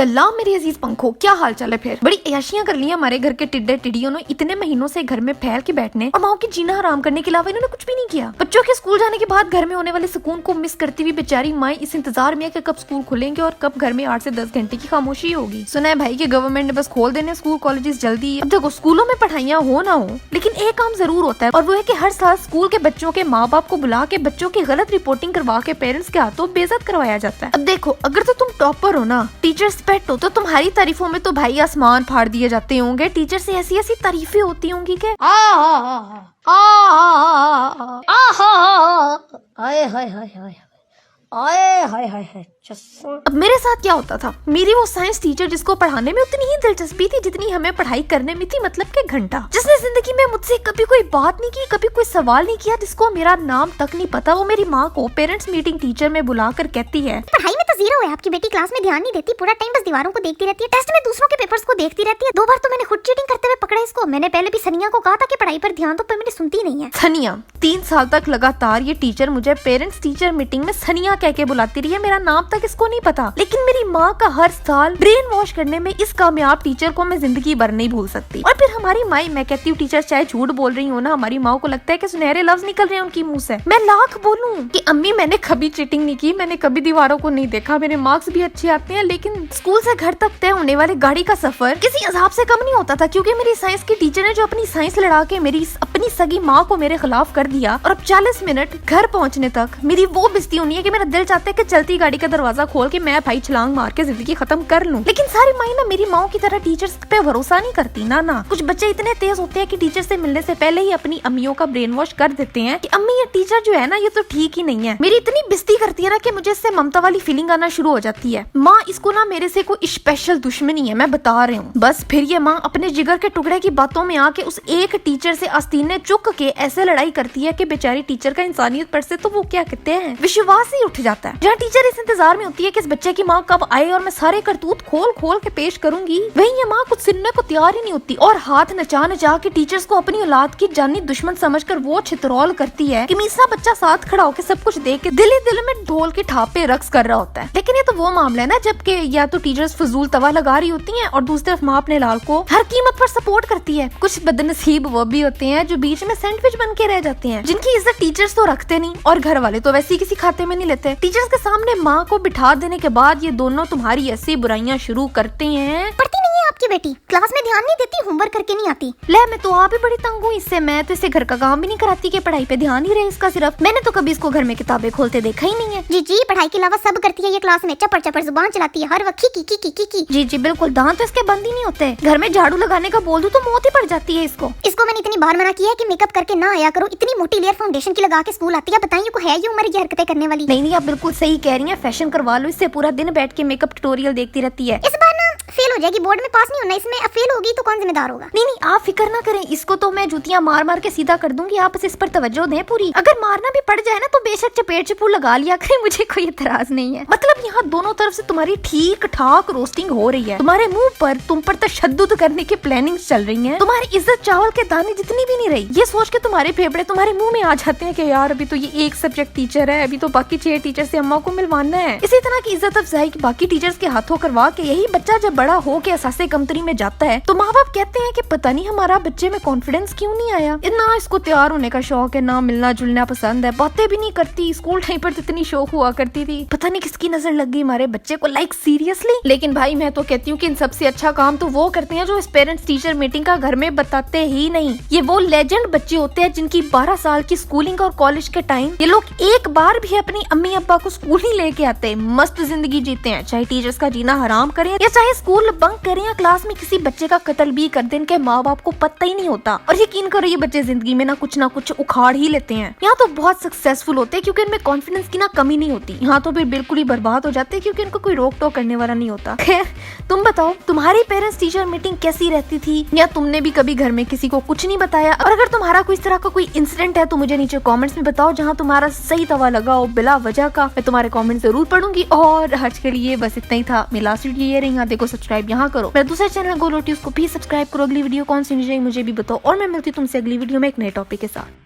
सलाम मेरी अजीज पंखो, क्या हाल चाल है। फिर बड़ी अयाशियां कर ली हमारे घर के टिड्डे टिड्डियों ने इतने महीनों से घर में फैल के बैठने और माओ की जीना हराम करने के अलावा इन्होंने कुछ भी नहीं किया। बच्चों के स्कूल जाने के बाद घर में होने वाले सुकून को मिस करती हुई बेचारी माए इस इंतजार में है कि कब स्कूल खुलेंगे और कब घर में 8 से 10 घंटे की खामोशी होगी। सुना है भाई कि गवर्नमेंट ने बस खोल देने स्कूल कॉलेजेस जल्दी। अब देखो स्कूलों में पढ़ाइयाँ हो ना हो, लेकिन एक काम जरूर होता है और वो है कि हर साल स्कूल के बच्चों के माँ बाप को बुला के बच्चों की गलत रिपोर्टिंग करवा के पेरेंट्स के हाथों बेइज्जत करवाया जाता है। अब देखो अगर तो तुम टॉपर हो ना, टीचर्स पेट हो, तो तुम्हारी तारीफों में तो भाई आसमान फाड़ दिए जाते होंगे। टीचर से ऐसी ऐसी तारीफें होती होंगी कि अब मेरे साथ क्या होता था, मेरी वो साइंस टीचर जिसको पढ़ाने में उतनी ही दिलचस्पी थी जितनी हमें पढ़ाई करने में थी, मतलब के घंटा, जिसने जिंदगी में मुझसे कभी कोई बात नहीं की, कभी कोई सवाल नहीं किया, जिसको मेरा नाम तक नहीं पता, वो मेरी माँ को पेरेंट्स मीटिंग टीचर में बुलाकर कहती है पढ़ाई में तो जीरो है, आपकी बेटी क्लास में ध्यान नहीं देती, पूरा टाइम बस दीवारों को देखती रहती है, टेस्ट में दूसरों के पेपर्स को देखती रहती है। 2 बार तो मैंने खुद चीटिंग करते हुए पकड़ा इसको। मैंने पहले भी सनिया को कहा था कि पढ़ाई पर ध्यान दो, पर मेरी सुनती नहीं है। सनिया 3 साल तक लगातार ये टीचर मुझे पेरेंट्स टीचर मीटिंग में सनिया कह के बुलाती रही है, मेरा नाम तक इसको नहीं पता। लेकिन मेरी माँ का हर साल ब्रेन वॉश करने में इस कामयाब टीचर को मैं जिंदगी भर नहीं भूल सकती। और फिर हमारी माई, मैं कहती हूँ टीचर चाहे झूठ बोल रही हो ना, हमारी माँ को लगता है कि सुनहरे लफ्ज निकल रहे हैं उनकी मुंह से। मैं लाख बोलूं कि अम्मी मैंने कभी चीटिंग नहीं की, मैंने कभी दीवारों को नहीं देखा, मेरे मार्क्स भी अच्छे आते हैं, लेकिन स्कूल से घर तक तय होने वाले गाड़ी का सफर किसी अजाब से कम नहीं होता था, क्योंकि मेरी साइंस की टीचर ने जो अपनी साइंस लड़ा के मेरी अपनी सगी माँ को मेरे खिलाफ कर दिया। और अब 40 मिनट घर पहुँचने तक मेरी वो बेइज्जती होनी है कि मेरा दिल चाहता है कि चलती गाड़ी का दरवाजा खोल के मैं भाई छलांग मार के जिंदगी खत्म कर लूं। लेकिन सारी माई ना मेरी माँ की तरह टीचर्स पे भरोसा नहीं करती ना। कुछ बच्चे इतने तेज होते हैं कि टीचर से मिलने से पहले ही अपनी अम्मियों का ब्रेन वॉश कर देते हैं कि अम्मी ये टीचर जो है ना ये तो ठीक ही नहीं है। मेरी इतनी बेइज्जती करती है ना कि मुझे इससे ममता वाली फीलिंग आना शुरू हो जाती है। माँ इसको ना मेरे से कोई स्पेशल दुश्मनी है, मैं बता रही हूँ। बस फिर ये माँ अपने जिगर के टुकड़े की बातों में आके उस एक टीचर से आस्तीने चुक के ऐसे लड़ाई करती है कि बेचारी टीचर का इंसानियत पर से तो वो क्या कहते हैं विश्वास ही उठ जाता है। जहाँ टीचर इस इंतजार में होती है कि इस बच्चे की माँ कब आए और मैं सारे करतूत खोल खोल के पेश करूंगी, वहीं ये माँ कुछ सुनने को तैयार ही नहीं होती और हाथ नचा नचा के टीचर्स को अपनी औलाद की जानी दुश्मन समझकर वो छितरौल करती है कि मीसा बच्चा साथ खड़ा होकर सब कुछ देख के दिल ही दिल में ढोल के ठापे रक्स कर रहा होता है। लेकिन ये तो वो मामला है ना जबकि या तो टीचर्स फजूल तवा लगा रही होती हैं और दूसरी तरफ माँ अपने लाल को हर कीमत पर सपोर्ट करती है। कुछ बदनसीब वो भी होते हैं जो बीच में सैंडविच बन के रह जाते हैं, जिनकी इज्जत टीचर्स तो रखते नहीं और घर वाले तो वैसे ही किसी खाते में नहीं लेते। टीचर्स के सामने माँ को बिठा देने के बाद ये दोनों तुम्हारी ऐसी बुराइयां शुरू करते हैं। पढ़ती नहीं है आपकी बेटी, क्लास में ध्यान नहीं देती, होमवर्क करके नहीं आती। ले मैं तो आप ही बड़ी तंग हूँ इससे। मैं तो इसे घर का काम भी नहीं कराती कि पढ़ाई पे ध्यान ही रहे इसका सिर्फ। मैंने तो कभी इसको घर में किताबें खोलते देखा ही नहीं है। जी पढ़ाई के अलावा सब करती है ये, क्लास में चपर चपर जुबान चलाती है हर वक्त की। जी बिल्कुल, दांत तो इसके बंद ही नहीं होते। घर में झाड़ू लगाने का बोल दूं तो मौत ही पड़ जाती है इसको। मैंने इतनी बार मना किया है कि मेकअप करके ना आया करो, इतनी मोटी लेयर फाउंडेशन की लगा के स्कूल आती है। बताइए को है ये उम्र ये हरकतें करने वाली? नहीं आप बिल्कुल सही कह रही हैं, फैशन करवा लो इससे, पूरा दिन बैठ के मेकअप ट्यूटोरियल देखती रहती है। इस बार ना फेल हो जाएगी, बोर्ड में पास नहीं होना इसमें। अब फेल होगी तो कौन जिम्मेदार होगा? नहीं आप फिक्र ना करें, इसको तो मैं जूतियां मार मार के सीधा कर दूंगी। आप इस पर तवज्जो दें पूरी। अगर मारना भी पड़ जाए ना तो बेशक चपेट चप्पू लगा लिया करें, मुझे कोई एतराज नहीं है। मतलब यहाँ दोनों तरफ से तुम्हारी ठीक ठाक रोस्टिंग हो रही है। तुम्हारे मुंह पर तुम पर तशद्दुद करने की प्लानिंग चल रही है। तुम्हारी इज्जत चावल के दाने जितनी भी नहीं रही। ये सोच के तुम्हारे फेफड़े तुम्हारे मुंह में आ जाते हैं कि यार अभी तो ये एक सब्जेक्ट टीचर है, अभी तो बाकी 6 टीचर से अम्मा को मिलवाना है। इसी तरह की इज्जत अफजाई की बाकी टीचर्स के हाथों करवा के यही बच्चा जब बड़ा हो के असासे कमतरी में जाता है तो माँ बाप कहते हैं कि पता नहीं हमारा बच्चे में कॉन्फिडेंस क्यों नहीं आया। ना इसको तैयार होने का शौक है, ना मिलना जुलना पसंद है, बातें भी नहीं करती। स्कूल टाइम पर इतनी शौक हुआ करती थी, पता नहीं किसकी नजर लग गई हमारे बच्चे को, लाइक सीरियसली। लेकिन भाई मैं तो कहती हूँ कि इन सबसे अच्छा काम तो वो करते हैं जो इस पेरेंट्स टीचर मीटिंग का घर में बताते ही नहीं। ये वो लेजेंड बच्चे होते हैं जिनकी 12 साल की स्कूलिंग और कॉलेज के टाइम ये लोग एक बार भी अपनी अम्मी अब्बा को स्कूल ही लेके आते, मस्त जिंदगी जीते हैं, चाहे टीचर्स का जीना हराम करें या चाहे स्कूल बंक करें या क्लास में किसी बच्चे का कत्ल भी कर दें, इनके माँ बाप को पता ही नहीं होता। और यकीन करो ये बच्चे जिंदगी में ना कुछ उखाड़ ही लेते हैं। यहाँ तो बहुत सक्सेसफुल होते हैं क्योंकि इनमें कॉन्फिडेंस की ना कमी नहीं होती। यहाँ तो फिर बिल्कुल ही बर्बाद हो जाते हैं क्योंकि इनको कोई रोक टोक करने वाला नहीं होता। खैर तुम बताओ तुम्हारी पेरेंट्स टीचर मीटिंग कैसी रहती थी, या तुमने भी कभी घर में किसी को कुछ नहीं बताया? और अगर तुम्हारा कोई इस तरह का कोई इंसिडेंट है तो मुझे नीचे कमेंट्स में बताओ जहाँ तुम्हारा सही तवा लगा हो बिला वजह का। मैं तुम्हारे कमेंट जरूर पढ़ूंगी। और आज के लिए बस इतना ही था। मेरी लास्ट वीडियो ये रही, यहाँ देखो सब्सक्राइब यहाँ करो। मेरा दूसरा चैनल गोल रोटी उसको भी सब्सक्राइब करो। अगली वीडियो कौन सी चाहिए मुझे भी बताओ और मैं मिलती हूँ तुमसे अगली वीडियो में एक नए टॉपिक के साथ।